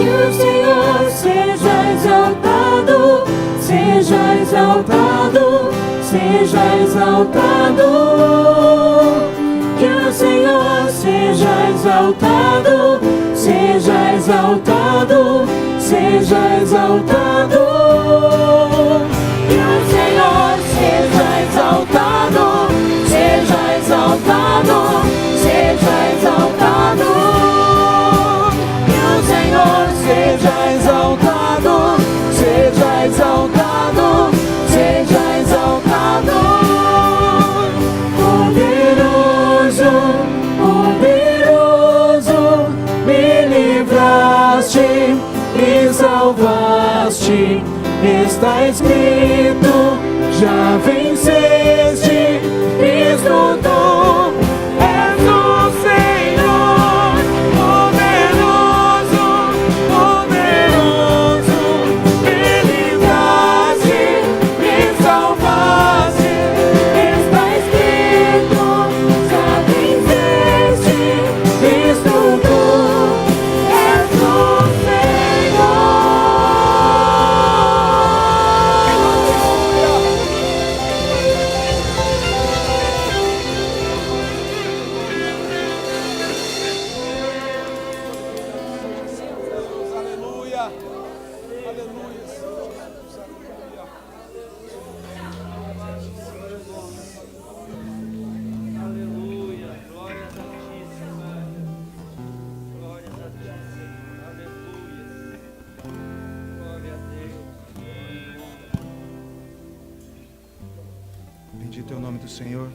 Que o Senhor seja exaltado, seja exaltado, seja exaltado. Que o Senhor seja exaltado, seja exaltado, seja exaltado. Que o Senhor seja exaltado, seja exaltado, seja exaltado. Que o Senhor seja exaltado, seja exaltado, seja exaltado. Poderoso, poderoso, me livraste, me salvaste. Está escrito, já venceste, Cristo tu és o Senhor. Poderoso, poderoso, me livraste, me salvaste. Está escrito, já venceste, Cristo tu és o Senhor. Aleluia. Aleluia. Aleluia, glórias a ti, Senhor. Glórias a ti, Senhor. Aleluia. Glória a Deus. Bendito é o nome do Senhor.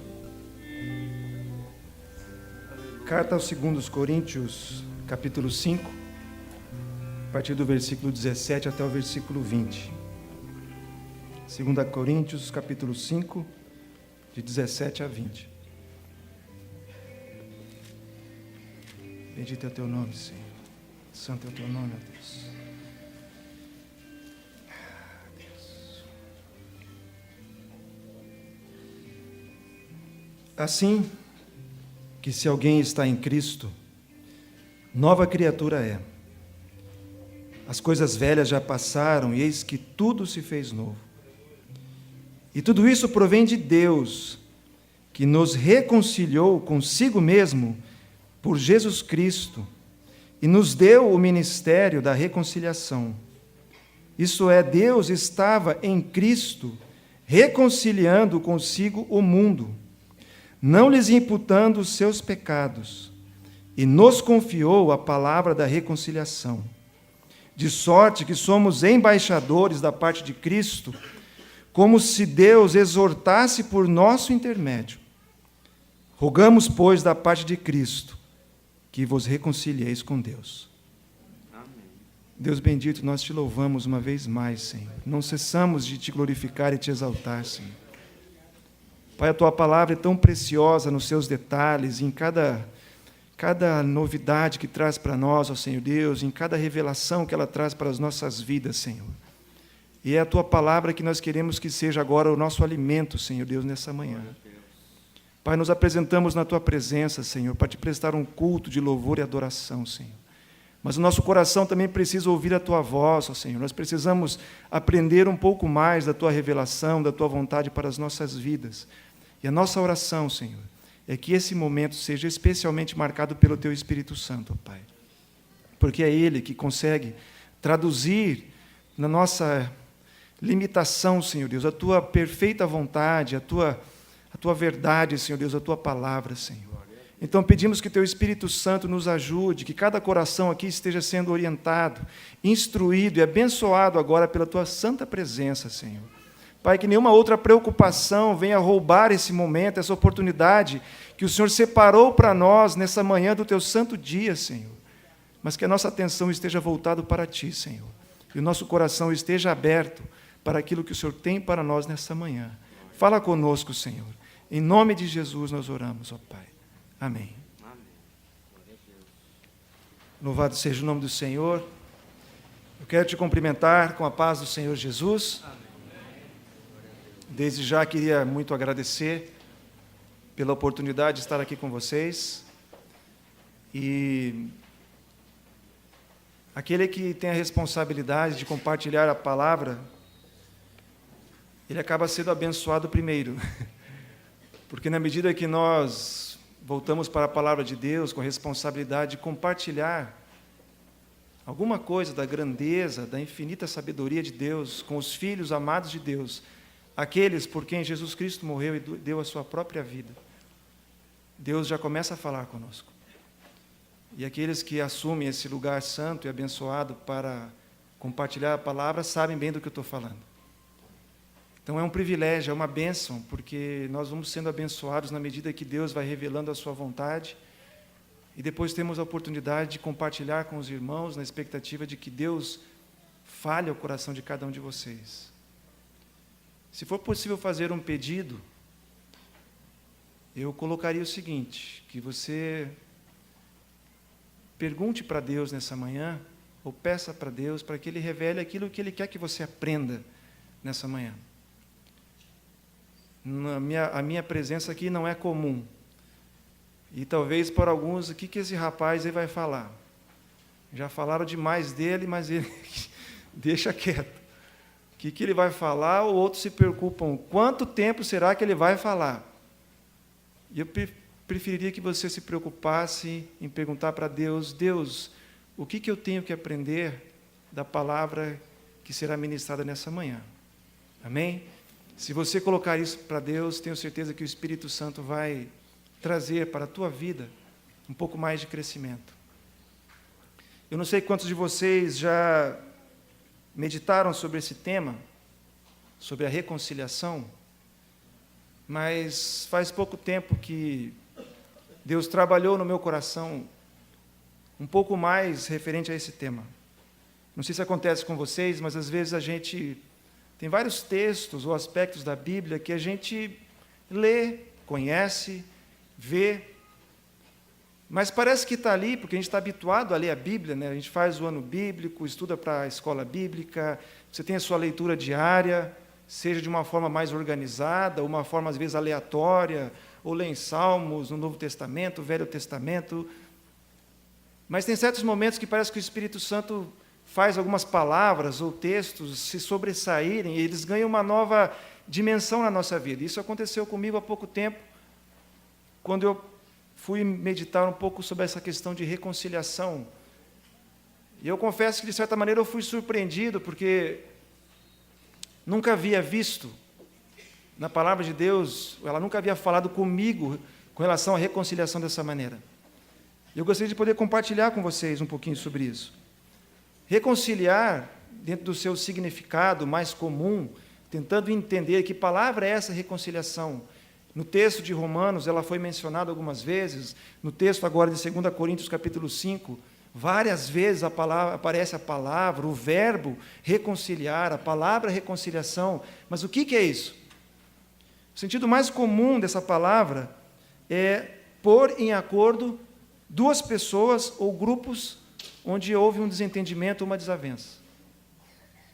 Carta aos 2 Coríntios, capítulo 5, a partir do versículo 17 até o versículo 20. 2 Coríntios, capítulo 5, de 17 a 20. Bendito é o teu nome, Senhor. Santo é o teu nome, ó Deus. Assim que se alguém está em Cristo, nova criatura é. As coisas velhas já passaram e eis que tudo se fez novo. E tudo isso provém de Deus, que nos reconciliou consigo mesmo por Jesus Cristo e nos deu o ministério da reconciliação. Isso é, Deus estava em Cristo reconciliando consigo o mundo, não lhes imputando os seus pecados, e nos confiou a palavra da reconciliação. De sorte que somos embaixadores da parte de Cristo, como se Deus exortasse por nosso intermédio. Rogamos, pois, da parte de Cristo, que vos reconcilieis com Deus. Amém. Deus bendito, nós te louvamos uma vez mais, Senhor. Não cessamos de te glorificar e te exaltar, Senhor. Pai, a tua palavra é tão preciosa nos seus detalhes, em cada novidade que traz para nós, ó Senhor Deus, em cada revelação que ela traz para as nossas vidas, Senhor. E é a tua palavra que nós queremos que seja agora o nosso alimento, Senhor Deus, nessa manhã. Pai, nos apresentamos na tua presença, Senhor, para te prestar um culto de louvor e adoração, Senhor. Mas o nosso coração também precisa ouvir a tua voz, ó Senhor. Nós precisamos aprender um pouco mais da tua revelação, da tua vontade para as nossas vidas. E a nossa oração, Senhor, é que esse momento seja especialmente marcado pelo Teu Espírito Santo, ó Pai. Porque é Ele que consegue traduzir na nossa limitação, Senhor Deus, a Tua perfeita vontade, a tua verdade, Senhor Deus, a Tua palavra, Senhor. Então pedimos que Teu Espírito Santo nos ajude, que cada coração aqui esteja sendo orientado, instruído e abençoado agora pela Tua santa presença, Senhor. Pai, que nenhuma outra preocupação venha roubar esse momento, essa oportunidade que o Senhor separou para nós nessa manhã do Teu santo dia, Senhor. Mas que a nossa atenção esteja voltada para Ti, Senhor. E o nosso coração esteja aberto para aquilo que o Senhor tem para nós nessa manhã. Fala conosco, Senhor. Em nome de Jesus nós oramos, ó Pai. Amém. Louvado seja o nome do Senhor. Eu quero te cumprimentar com a paz do Senhor Jesus. Desde já queria muito agradecer pela oportunidade de estar aqui com vocês. E Aquele que tem a responsabilidade de compartilhar a palavra, ele acaba sendo abençoado primeiro. Porque na medida que nós voltamos para a palavra de Deus com a responsabilidade de compartilhar alguma coisa da grandeza, da infinita sabedoria de Deus com os filhos amados de Deus, aqueles por quem Jesus Cristo morreu e deu a sua própria vida, Deus já começa a falar conosco. E aqueles que assumem esse lugar santo e abençoado para compartilhar a palavra sabem bem do que eu estou falando. Então é um privilégio, é uma bênção, porque nós vamos sendo abençoados na medida que Deus vai revelando a sua vontade, e depois temos a oportunidade de compartilhar com os irmãos na expectativa de que Deus fale ao coração de cada um de vocês. Se for possível fazer um pedido, eu colocaria o seguinte, que você pergunte para Deus nessa manhã, ou peça para Deus para que Ele revele aquilo que Ele quer que você aprenda nessa manhã. A minha presença aqui não é comum. E talvez para alguns, o que esse rapaz aí vai falar? Já falaram demais dele, mas ele deixa quieto. O que ele vai falar? Ou outros se preocupam, quanto tempo será que ele vai falar? E eu preferiria que você se preocupasse em perguntar para Deus, Deus, o que eu tenho que aprender da palavra que será ministrada nessa manhã? Amém? Se você colocar isso para Deus, tenho certeza que o Espírito Santo vai trazer para a tua vida um pouco mais de crescimento. Eu não sei quantos de vocês já meditaram sobre esse tema, sobre a reconciliação, mas faz pouco tempo que Deus trabalhou no meu coração um pouco mais referente a esse tema. Não sei se acontece com vocês, mas às vezes a gente tem vários textos ou aspectos da Bíblia que a gente lê, conhece, vê, mas parece que está ali, porque a gente está habituado a ler a Bíblia, né? A gente faz o ano bíblico, estuda para a escola bíblica, você tem a sua leitura diária, seja de uma forma mais organizada, ou uma forma às vezes aleatória, ou lê em Salmos, no Novo Testamento, Velho Testamento, mas tem certos momentos que parece que o Espírito Santo faz algumas palavras ou textos se sobressaírem, e eles ganham uma nova dimensão na nossa vida. Isso aconteceu comigo há pouco tempo, quando eu fui meditar um pouco sobre essa questão de reconciliação. E eu confesso que, de certa maneira, eu fui surpreendido, porque nunca havia visto na palavra de Deus, ela nunca havia falado comigo com relação à reconciliação dessa maneira. Eu gostaria de poder compartilhar com vocês um pouquinho sobre isso. Reconciliar, dentro do seu significado mais comum, tentando entender que palavra é essa reconciliação. No texto de Romanos, ela foi mencionada algumas vezes, no texto agora de 2 Coríntios, capítulo 5, várias vezes aparece a palavra, o verbo reconciliar, a palavra reconciliação. Mas o que é isso? O sentido mais comum dessa palavra é pôr em acordo duas pessoas ou grupos onde houve um desentendimento ou uma desavença.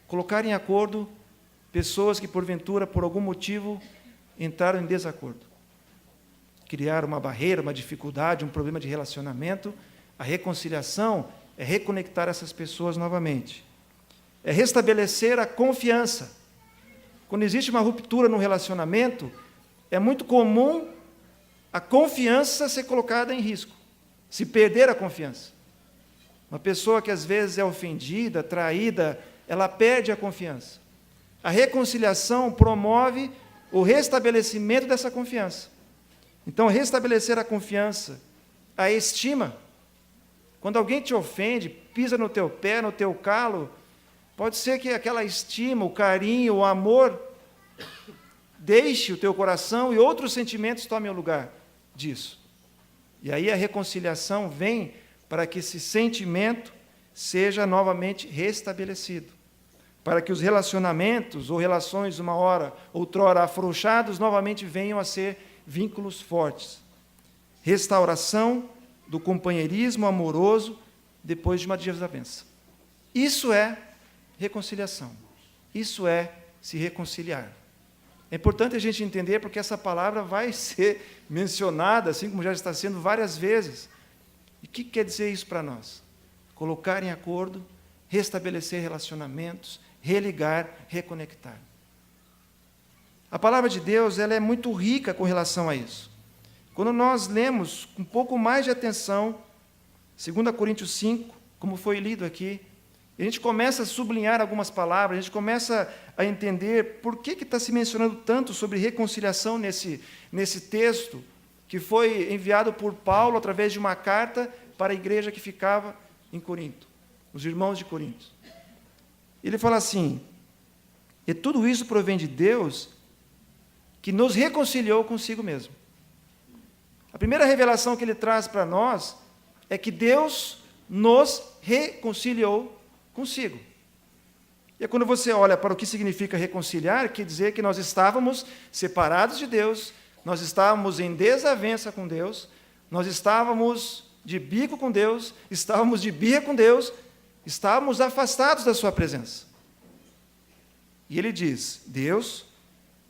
Colocar em acordo pessoas que, porventura, por algum motivo, entraram em desacordo. Criar uma barreira, uma dificuldade, um problema de relacionamento. A reconciliação é reconectar essas pessoas novamente. É restabelecer a confiança. Quando existe uma ruptura no relacionamento, é muito comum a confiança ser colocada em risco, se perder a confiança. Uma pessoa que às vezes é ofendida, traída, ela perde a confiança. A reconciliação promove o restabelecimento dessa confiança. Então, restabelecer a confiança, a estima. Quando alguém te ofende, pisa no teu pé, no teu calo, pode ser que aquela estima, o carinho, o amor, deixe o teu coração e outros sentimentos tomem o lugar disso. E aí a reconciliação vem para que esse sentimento seja novamente restabelecido, para que os relacionamentos ou relações, uma hora, outrora afrouxados, novamente venham a ser vínculos fortes. Restauração do companheirismo amoroso depois de uma desavença. Isso é reconciliação. Isso é se reconciliar. É importante a gente entender, porque essa palavra vai ser mencionada, assim como já está sendo várias vezes. E o que quer dizer isso para nós? colocar em acordo, restabelecer relacionamentos, religar, reconectar. A palavra de Deus, ela é muito rica com relação a isso. Quando nós lemos com um pouco mais de atenção, 2 Coríntios 5, como foi lido aqui, a gente começa a sublinhar algumas palavras, a gente começa a entender por que está se mencionando tanto sobre reconciliação nesse texto, que foi enviado por Paulo através de uma carta para a igreja que ficava em Corinto, os irmãos de Corinto. Ele fala assim: e tudo isso provém de Deus, que nos reconciliou consigo mesmo. A primeira revelação que ele traz para nós é que Deus nos reconciliou consigo. E quando você olha para o que significa reconciliar, quer dizer que nós estávamos separados de Deus, nós estávamos em desavença com Deus, nós estávamos de bico com Deus, estávamos de birra com Deus, estávamos afastados da sua presença. E ele diz: Deus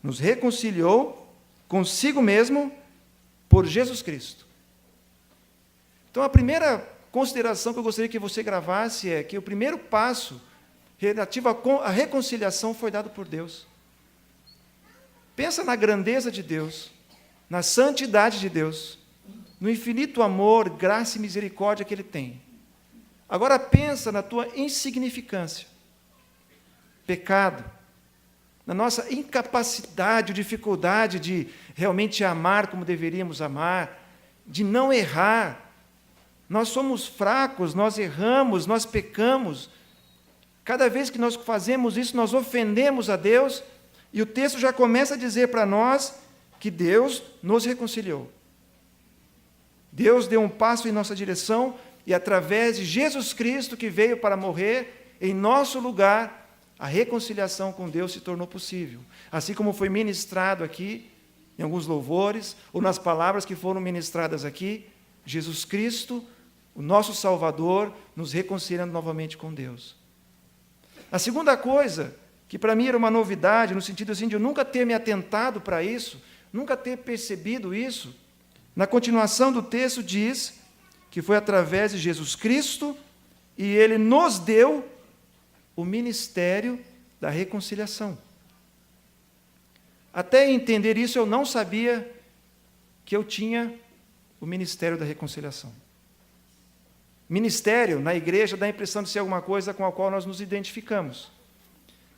nos reconciliou consigo mesmo por Jesus Cristo. Então, a primeira consideração que eu gostaria que você gravasse é que o primeiro passo relativo à reconciliação foi dado por Deus. Pensa na grandeza de Deus, na santidade de Deus, no infinito amor, graça e misericórdia que Ele tem. Agora pensa na tua insignificância, pecado, na nossa incapacidade, dificuldade de realmente amar como deveríamos amar, de não errar. Nós somos fracos, nós erramos, nós pecamos. Cada vez que nós fazemos isso, nós ofendemos a Deus, e o texto já começa a dizer para nós que Deus nos reconciliou. Deus deu um passo em nossa direção, e através de Jesus Cristo, que veio para morrer em nosso lugar, a reconciliação com Deus se tornou possível. Assim como foi ministrado aqui, em alguns louvores, ou nas palavras que foram ministradas aqui, Jesus Cristo, o nosso Salvador, nos reconciliando novamente com Deus. A segunda coisa, que para mim era uma novidade, no sentido assim de eu nunca ter me atentado para isso, nunca ter percebido isso, na continuação do texto diz que foi através de Jesus Cristo e Ele nos deu o ministério da reconciliação. Até entender isso, eu não sabia que eu tinha o ministério da reconciliação. Ministério, na igreja, dá a impressão de ser alguma coisa com a qual nós nos identificamos.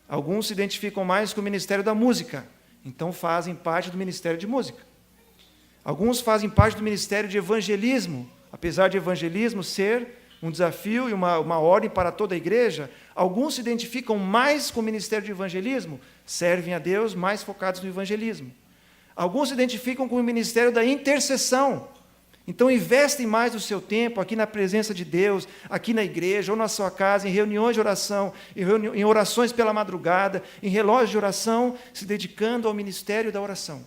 Alguns se identificam mais com o ministério da música, então fazem parte do ministério de música. Alguns fazem parte do ministério de evangelismo, apesar de evangelismo ser um desafio e uma ordem para toda a igreja. Alguns se identificam mais com o ministério de evangelismo, servem a Deus mais focados no evangelismo. Alguns se identificam com o ministério da intercessão, então investem mais o seu tempo aqui na presença de Deus, aqui na igreja, ou na sua casa, em reuniões de oração, em orações pela madrugada, em relógios de oração, se dedicando ao ministério da oração.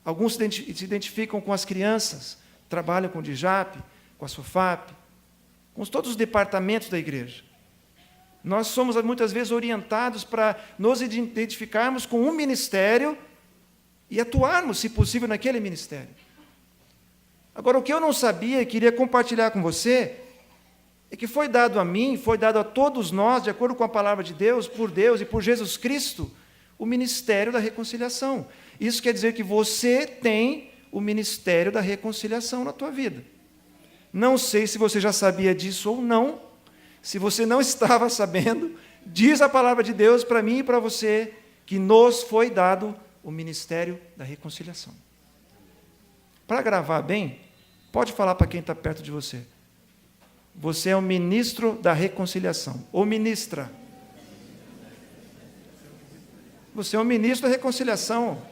Alguns se identificam com as crianças, trabalham com o DIJAP, com a SOFAP, com todos os departamentos da igreja. Nós somos muitas vezes orientados para nos identificarmos com um ministério e atuarmos, se possível, naquele ministério. Agora, o que eu não sabia e queria compartilhar com você é que foi dado a mim, foi dado a todos nós, de acordo com a palavra de Deus, por Deus e por Jesus Cristo, o ministério da reconciliação. Isso quer dizer que você tem o ministério da reconciliação na tua vida. Não sei se você já sabia disso ou não. Se você não estava sabendo, diz a palavra de Deus para mim e para você que nos foi dado o ministério da reconciliação. Para gravar bem, pode falar para quem está perto de você. Você é o ministro da reconciliação, ou ministra. Você é o ministro da reconciliação.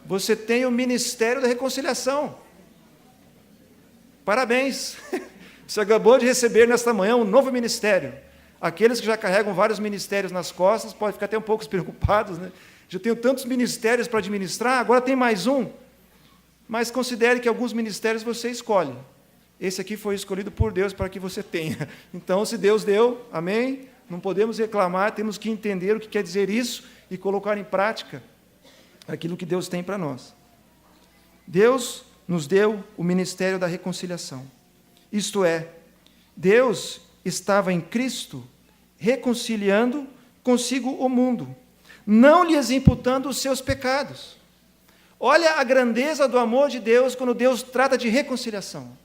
Você tem o ministério da reconciliação. Parabéns! Você acabou de receber nesta manhã um novo ministério. Aqueles que já carregam vários ministérios nas costas podem ficar até um pouco preocupados, né? Já tenho tantos ministérios para administrar, agora tem mais um. Mas considere que alguns ministérios você escolhe. Esse aqui foi escolhido por Deus para que você tenha. Então, se Deus deu, amém? Não podemos reclamar, temos que entender o que quer dizer isso e colocar em prática aquilo que Deus tem para nós. Deus nos deu o ministério da reconciliação. Isto é, Deus estava em Cristo reconciliando consigo o mundo, não lhes imputando os seus pecados. Olha a grandeza do amor de Deus quando Deus trata de reconciliação.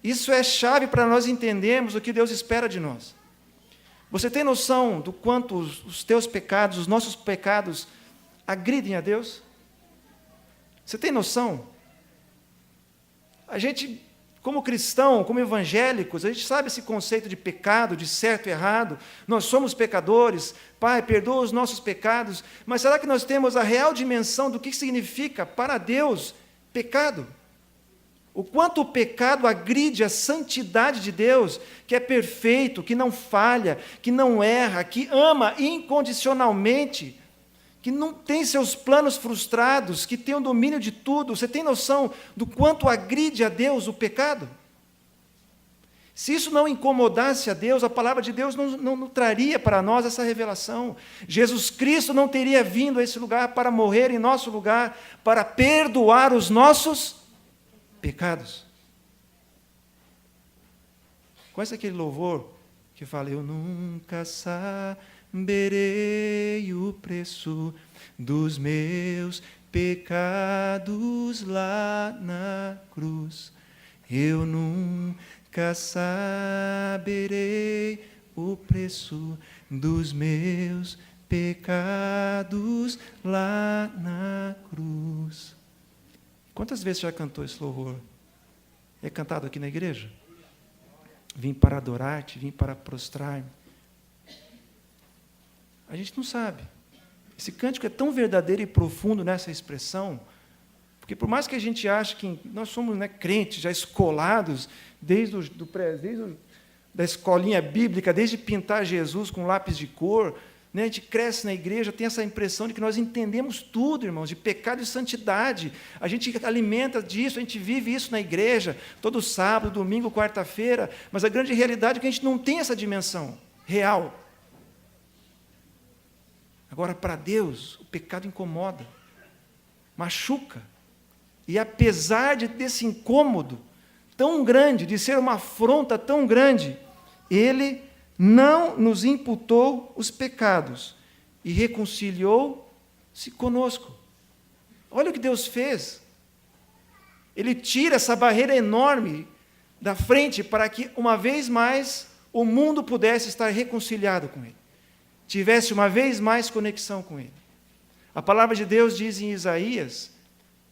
Isso é chave para nós entendermos o que Deus espera de nós. Você tem noção do quanto os teus pecados, os nossos pecados, agridem a Deus? Você tem noção? A gente, como cristão, como evangélicos, a gente sabe esse conceito de pecado, de certo e errado. Nós somos pecadores. Pai, perdoa os nossos pecados. Mas será que nós temos a real dimensão do que significa para Deus pecado? O quanto o pecado agride a santidade de Deus, que é perfeito, que não falha, que não erra, que ama incondicionalmente, que não tem seus planos frustrados, que tem o domínio de tudo. Você tem noção do quanto agride a Deus o pecado? Se isso não incomodasse a Deus, a palavra de Deus não traria para nós essa revelação. Jesus Cristo não teria vindo a esse lugar para morrer em nosso lugar, para perdoar os nossos pecados. Conhece aquele louvor que fala: eu nunca saberei o preço dos meus pecados lá na cruz. Eu nunca saberei o preço dos meus pecados lá na cruz. Quantas vezes já cantou esse louvor? É cantado aqui na igreja? Vim para adorar-te, vim para prostrar-me. A gente não sabe. Esse cântico é tão verdadeiro e profundo nessa expressão, porque por mais que a gente ache que nós somos, crentes, já escolados, desde da escolinha bíblica, desde pintar Jesus com lápis de cor, a gente cresce na igreja, tem essa impressão de que nós entendemos tudo, irmãos, de pecado e santidade. A gente alimenta disso, a gente vive isso na igreja, todo sábado, domingo, quarta-feira, mas a grande realidade é que a gente não tem essa dimensão real. Agora, para Deus, o pecado incomoda, machuca. E apesar desse incômodo tão grande, de ser uma afronta tão grande, Ele não nos imputou os pecados e reconciliou-se conosco. Olha o que Deus fez. Ele tira essa barreira enorme da frente para que, uma vez mais, o mundo pudesse estar reconciliado com Ele, tivesse uma vez mais conexão com Ele. A palavra de Deus diz em Isaías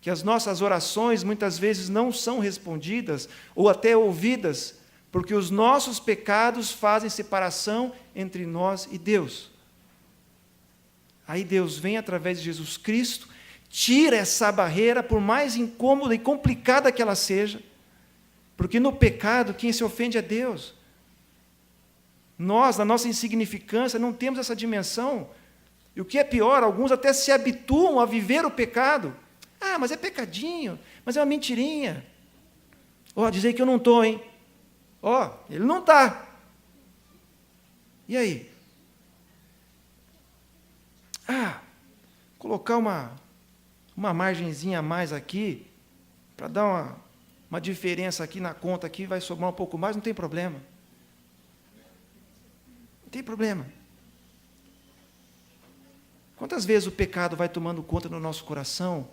que as nossas orações muitas vezes não são respondidas ou até ouvidas, porque os nossos pecados fazem separação entre nós e Deus. Aí Deus vem através de Jesus Cristo, tira essa barreira, por mais incômoda e complicada que ela seja, porque no pecado quem se ofende é Deus. Nós, na nossa insignificância, não temos essa dimensão. E o que é pior, alguns até se habituam a viver o pecado. Ah, mas é pecadinho, mas é uma mentirinha. Dizer que eu não estou, hein? Ele não está. E aí? Colocar uma margenzinha a mais aqui, para dar uma diferença aqui na conta, aqui vai sobrar um pouco mais, não tem problema. Não tem problema. Quantas vezes o pecado vai tomando conta do nosso coração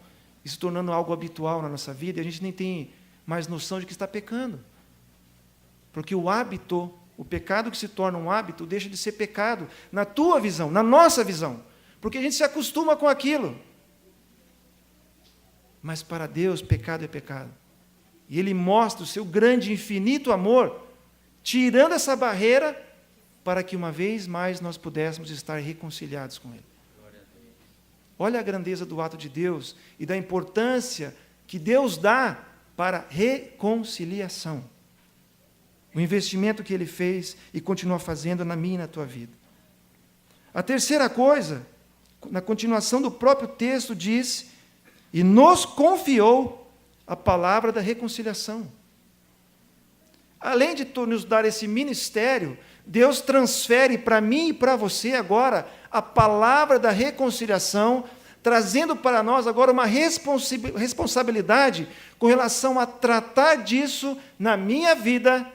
e se tornando algo habitual na nossa vida, e a gente nem tem mais noção de que está pecando. Porque o hábito, o pecado que se torna um hábito, deixa de ser pecado, na tua visão, na nossa visão, porque a gente se acostuma com aquilo. Mas para Deus, pecado é pecado. E Ele mostra o seu grande e infinito amor, tirando essa barreira, para que uma vez mais nós pudéssemos estar reconciliados com Ele. Olha a grandeza do ato de Deus e da importância que Deus dá para reconciliação. O investimento que Ele fez e continua fazendo na minha e na tua vida. A terceira coisa, na continuação do próprio texto, diz: e nos confiou a palavra da reconciliação. Além de nos dar esse ministério, Deus transfere para mim e para você agora a palavra da reconciliação, trazendo para nós agora uma responsabilidade com relação a tratar disso na minha vida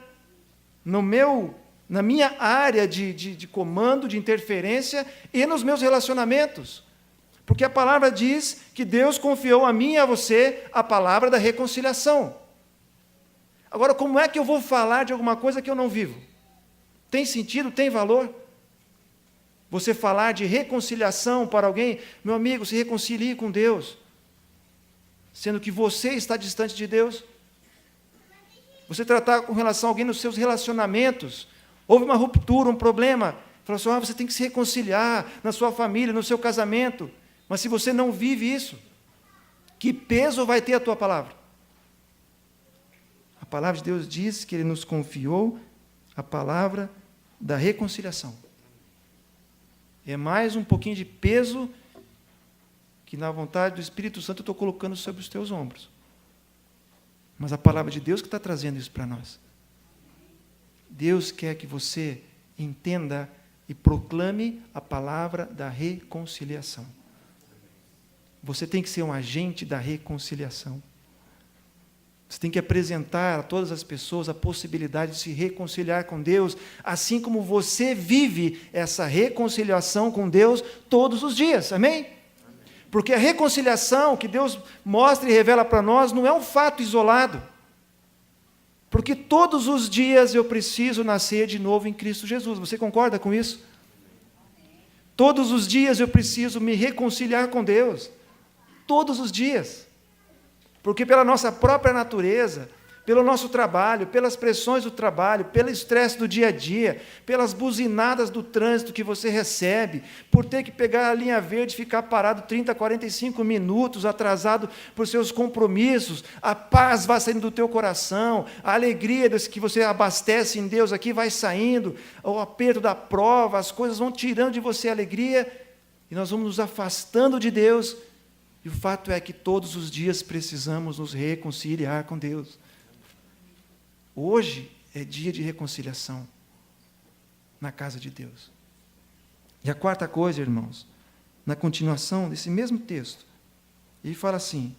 na minha área de comando, de interferência e nos meus relacionamentos. Porque a palavra diz que Deus confiou a mim e a você a palavra da reconciliação. Agora, como é que eu vou falar de alguma coisa que eu não vivo? Tem sentido? Tem valor? Você falar de reconciliação para alguém, meu amigo, se reconcilie com Deus, sendo que você está distante de Deus. Você tratar com relação a alguém nos seus relacionamentos, houve uma ruptura, um problema, falou assim, você tem que se reconciliar na sua família, no seu casamento, mas se você não vive isso, que peso vai ter a tua palavra? A palavra de Deus diz que Ele nos confiou a palavra da reconciliação. É mais um pouquinho de peso que, na vontade do Espírito Santo, eu estou colocando sobre os teus ombros. Mas a palavra de Deus que está trazendo isso para nós. Deus quer que você entenda e proclame a palavra da reconciliação. Você tem que ser um agente da reconciliação. Você tem que apresentar a todas as pessoas a possibilidade de se reconciliar com Deus, assim como você vive essa reconciliação com Deus todos os dias. Amém? Porque a reconciliação que Deus mostra e revela para nós não é um fato isolado. Porque todos os dias eu preciso nascer de novo em Cristo Jesus. Você concorda com isso? Todos os dias eu preciso me reconciliar com Deus. Todos os dias. Porque pela nossa própria natureza, pelo nosso trabalho, pelas pressões do trabalho, pelo estresse do dia a dia, pelas buzinadas do trânsito que você recebe, por ter que pegar a linha verde e ficar parado 30, 45 minutos, atrasado por seus compromissos, a paz vai saindo do teu coração, a alegria que você abastece em Deus aqui vai saindo, o aperto da prova, as coisas vão tirando de você a alegria, e nós vamos nos afastando de Deus. E o fato é que todos os dias precisamos nos reconciliar com Deus. Hoje é dia de reconciliação na casa de Deus. E a quarta coisa, irmãos, na continuação desse mesmo texto, ele fala assim,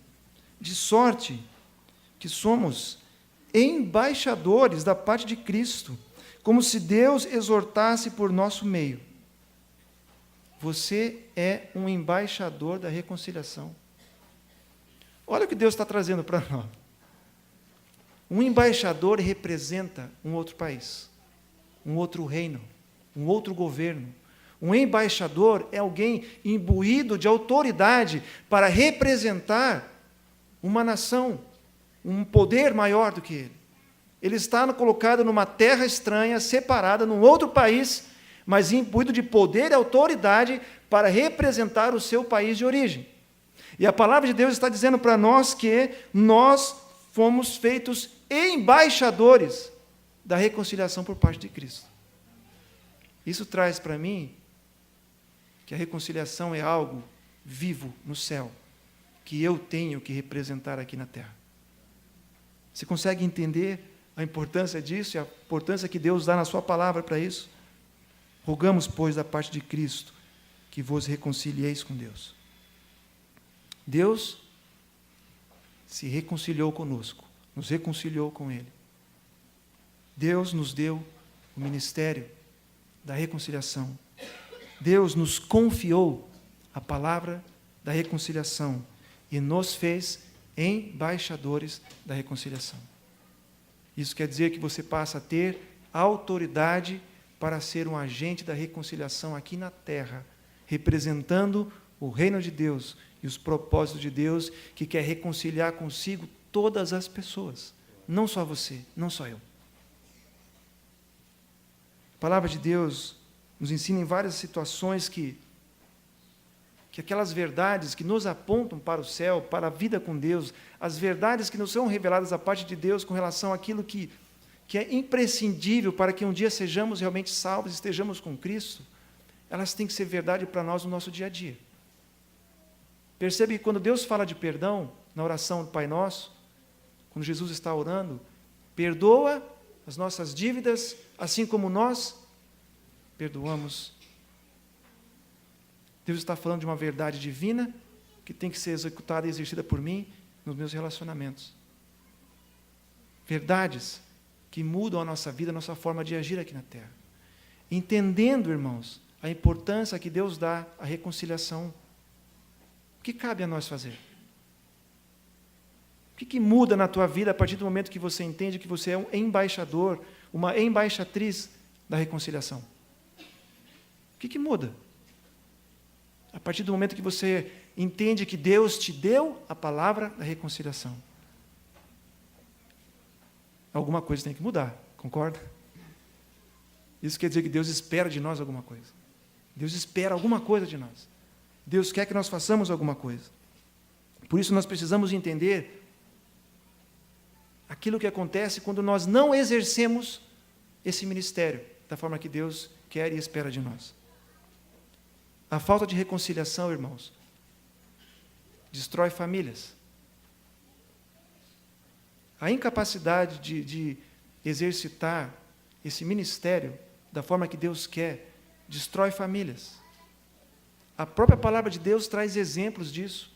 de sorte que somos embaixadores da parte de Cristo, como se Deus exortasse por nosso meio. Você é um embaixador da reconciliação. Olha o que Deus está trazendo para nós. Um embaixador representa um outro país, um outro reino, um outro governo. Um embaixador é alguém imbuído de autoridade para representar uma nação, um poder maior do que ele. Ele está colocado numa terra estranha, separada, num outro país, mas imbuído de poder e autoridade para representar o seu país de origem. E a palavra de Deus está dizendo para nós que nós fomos feitos embaixadores da reconciliação por parte de Cristo. Isso traz para mim que a reconciliação é algo vivo no céu, que eu tenho que representar aqui na terra. Você consegue entender a importância disso e a importância que Deus dá na sua palavra para isso? Rogamos, pois, da parte de Cristo, que vos reconcilieis com Deus. Deus se reconciliou conosco, nos reconciliou com Ele. Deus nos deu o ministério da reconciliação. Deus nos confiou a palavra da reconciliação e nos fez embaixadores da reconciliação. Isso quer dizer que você passa a ter autoridade para ser um agente da reconciliação aqui na terra, representando o reino de Deus e os propósitos de Deus, que quer reconciliar consigo todas as pessoas, não só você, não só eu. A palavra de Deus nos ensina em várias situações que aquelas verdades que nos apontam para o céu, para a vida com Deus, as verdades que nos são reveladas da parte de Deus com relação àquilo que é imprescindível para que um dia sejamos realmente salvos, estejamos com Cristo, elas têm que ser verdade para nós no nosso dia a dia. Percebe que quando Deus fala de perdão, na oração do Pai Nosso, quando Jesus está orando, perdoa as nossas dívidas, assim como nós perdoamos. Deus está falando de uma verdade divina que tem que ser executada e exercida por mim nos meus relacionamentos. Verdades que mudam a nossa vida, a nossa forma de agir aqui na terra. Entendendo, irmãos, a importância que Deus dá à reconciliação. O que cabe a nós fazer? O que muda na tua vida a partir do momento que você entende que você é um embaixador, uma embaixatriz da reconciliação? O que muda? A partir do momento que você entende que Deus te deu a palavra da reconciliação. Alguma coisa tem que mudar, concorda? Isso quer dizer que Deus espera de nós alguma coisa. Deus espera alguma coisa de nós. Deus quer que nós façamos alguma coisa. Por isso nós precisamos entender aquilo que acontece quando nós não exercemos esse ministério da forma que Deus quer e espera de nós. A falta de reconciliação, irmãos, destrói famílias. A incapacidade de exercitar esse ministério da forma que Deus quer, destrói famílias. A própria palavra de Deus traz exemplos disso.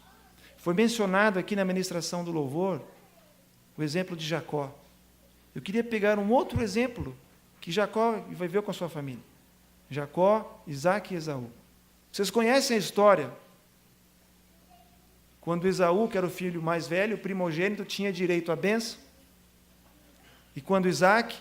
Foi mencionado aqui na ministração do louvor o exemplo de Jacó. Eu queria pegar um outro exemplo que Jacó viveu com a sua família. Jacó, Isaac e Esaú. Vocês conhecem a história? Quando Esaú, que era o filho mais velho, o primogênito, tinha direito à bênção. E quando Isaac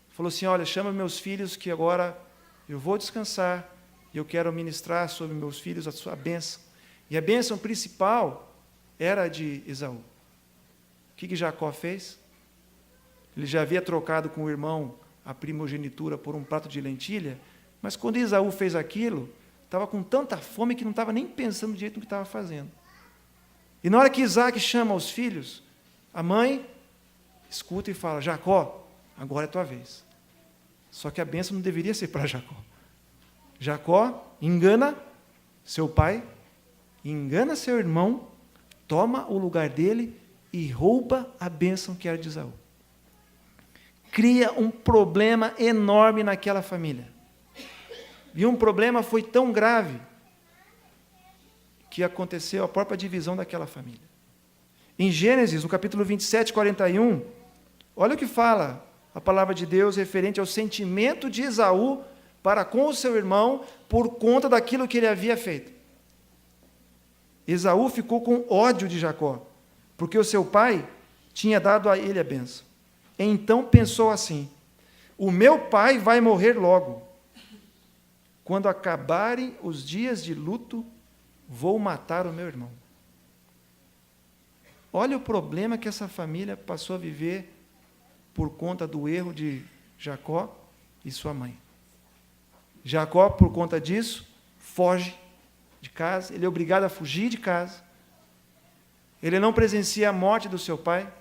falou assim, olha, chama meus filhos que agora eu vou descansar e eu quero ministrar sobre meus filhos a sua bênção. E a bênção principal era de Esaú. O que Jacó fez? Ele já havia trocado com o irmão a primogenitura por um prato de lentilha, mas quando Esaú fez aquilo, estava com tanta fome que não estava nem pensando direito no que estava fazendo. E na hora que Isaac chama os filhos, a mãe escuta e fala, Jacó, agora é a tua vez. Só que a bênção não deveria ser para Jacó. Jacó engana seu pai, engana seu irmão, toma o lugar dele e rouba a bênção que era de Esaú. Cria um problema enorme naquela família. E um problema foi tão grave que aconteceu a própria divisão daquela família. Em Gênesis, no capítulo 27, 41, olha o que fala a palavra de Deus referente ao sentimento de Esaú para com o seu irmão por conta daquilo que ele havia feito. Esaú ficou com ódio de Jacó, porque o seu pai tinha dado a ele a bênção. Então pensou assim, o meu pai vai morrer logo. Quando acabarem os dias de luto, vou matar o meu irmão. Olha o problema que essa família passou a viver por conta do erro de Jacó e sua mãe. Jacó, por conta disso, foge de casa, ele é obrigado a fugir de casa. Ele não presencia a morte do seu pai,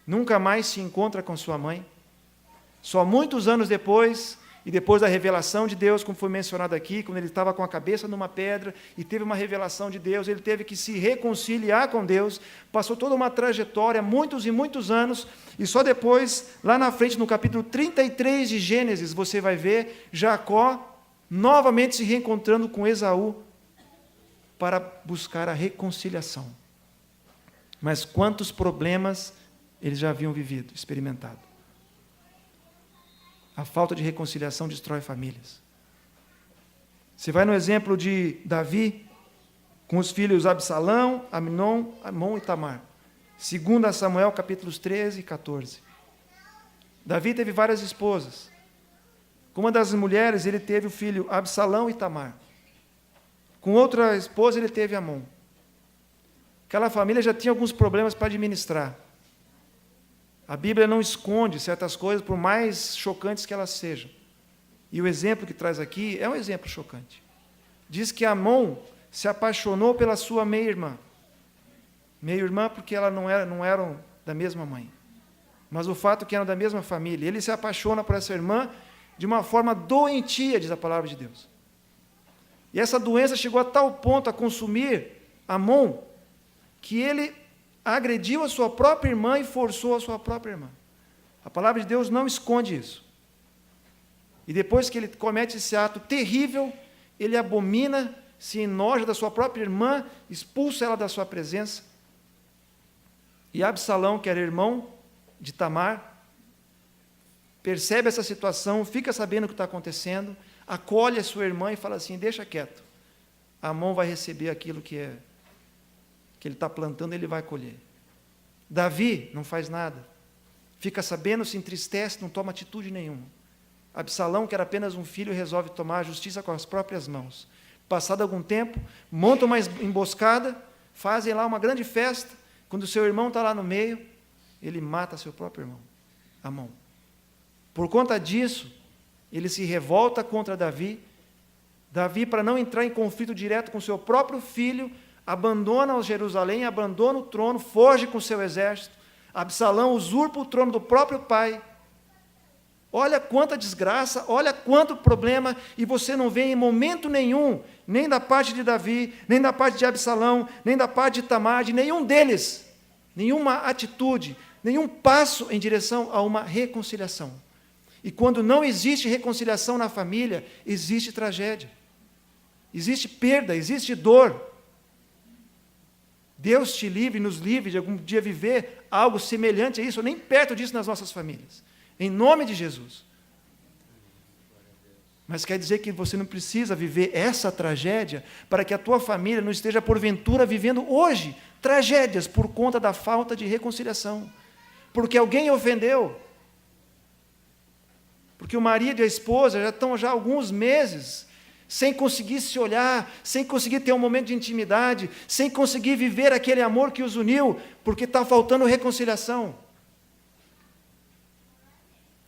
nunca mais se encontra com sua mãe. Só muitos anos depois, e depois da revelação de Deus, como foi mencionado aqui, quando ele estava com a cabeça numa pedra e teve uma revelação de Deus, ele teve que se reconciliar com Deus, passou toda uma trajetória, muitos e muitos anos, e só depois, lá na frente, no capítulo 33 de Gênesis, você vai ver Jacó novamente se reencontrando com Esaú para buscar a reconciliação. Mas quantos problemas eles já haviam vivido, experimentado. A falta de reconciliação destrói famílias. Você vai no exemplo de Davi, com os filhos Absalão, Amnon, Amon e Tamar. 2 Samuel, capítulos 13 e 14. Davi teve várias esposas. Com uma das mulheres, ele teve o filho Absalão e Tamar. Com outra esposa, ele teve Amon. Aquela família já tinha alguns problemas para administrar. A Bíblia não esconde certas coisas, por mais chocantes que elas sejam. E o exemplo que traz aqui é um exemplo chocante. Diz que Amon se apaixonou pela sua meia-irmã. Meia-irmã porque elas não eram da mesma mãe. Mas o fato é que eram da mesma família. Ele se apaixona por essa irmã de uma forma doentia, diz a palavra de Deus. E essa doença chegou a tal ponto a consumir Amon, que ele agrediu a sua própria irmã e forçou a sua própria irmã. A palavra de Deus não esconde isso. E depois que ele comete esse ato terrível, ele abomina, se enoja da sua própria irmã, expulsa ela da sua presença. E Absalão, que era irmão de Tamar, percebe essa situação, fica sabendo o que está acontecendo, acolhe a sua irmã e fala assim: deixa quieto, Amon vai receber aquilo que ele está plantando, ele vai colher. Davi não faz nada, fica sabendo, se entristece, não toma atitude nenhuma. Absalão, que era apenas um filho, resolve tomar a justiça com as próprias mãos. Passado algum tempo, montam uma emboscada, fazem lá uma grande festa. Quando seu irmão está lá no meio, ele mata seu próprio irmão, Amon. Por conta disso, ele se revolta contra Davi. Davi, para não entrar em conflito direto com seu próprio filho, abandona Jerusalém, abandona o trono, foge com seu exército. Absalão usurpa o trono do próprio pai. Olha quanta desgraça, olha quanto problema, e você não vê em momento nenhum, nem da parte de Davi, nem da parte de Absalão, nem da parte de Tamar, de nenhum deles, nenhuma atitude, nenhum passo em direção a uma reconciliação. E quando não existe reconciliação na família, existe tragédia, existe perda, existe dor. Deus te livre, nos livre de algum dia viver algo semelhante a isso, ou nem perto disso nas nossas famílias. Em nome de Jesus. Mas quer dizer que você não precisa viver essa tragédia para que a tua família não esteja, porventura, vivendo hoje tragédias por conta da falta de reconciliação. Porque alguém ofendeu. Porque o marido e a esposa já estão há alguns meses sem conseguir se olhar, sem conseguir ter um momento de intimidade, sem conseguir viver aquele amor que os uniu, porque está faltando reconciliação.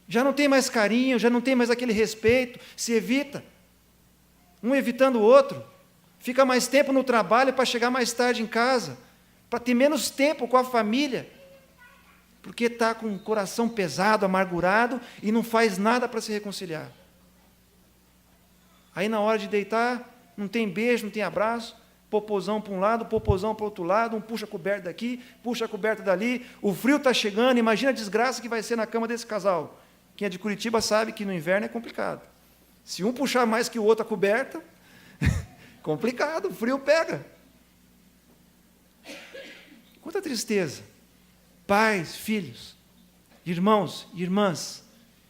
Já não tem mais carinho, já não tem mais aquele respeito, se evita, um evitando o outro, fica mais tempo no trabalho para chegar mais tarde em casa, para ter menos tempo com a família, porque está com o coração pesado, amargurado, e não faz nada para se reconciliar. Aí na hora de deitar, não tem beijo, não tem abraço, popozão para um lado, popozão para o outro lado, um puxa a coberta daqui, puxa a coberta dali, o frio está chegando, imagina a desgraça que vai ser na cama desse casal. Quem é de Curitiba sabe que no inverno é complicado. Se um puxar mais que o outro a coberta, complicado, o frio pega. Quanta tristeza. Pais, filhos, irmãos e irmãs,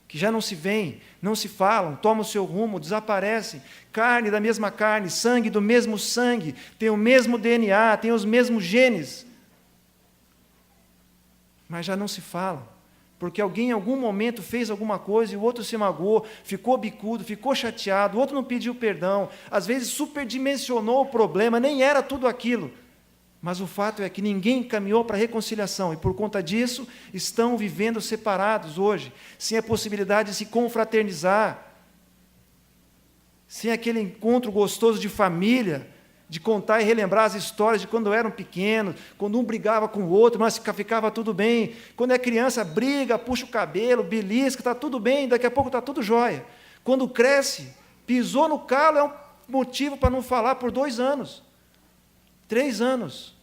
que já não se veem, não se falam, tomam o seu rumo, desaparecem, carne da mesma carne, sangue do mesmo sangue, tem o mesmo DNA, tem os mesmos genes, mas já não se falam, porque alguém em algum momento fez alguma coisa e o outro se magoou, ficou bicudo, ficou chateado, o outro não pediu perdão, às vezes superdimensionou o problema, nem era tudo aquilo. Mas o fato é que ninguém caminhou para a reconciliação, e por conta disso estão vivendo separados hoje, sem a possibilidade de se confraternizar, sem aquele encontro gostoso de família, de contar e relembrar as histórias de quando eram pequenos, quando um brigava com o outro, mas ficava tudo bem. Quando é criança, briga, puxa o cabelo, belisca, está tudo bem, daqui a pouco está tudo jóia. Quando cresce, pisou no calo, é um motivo para não falar por 2 anos. 3 anos.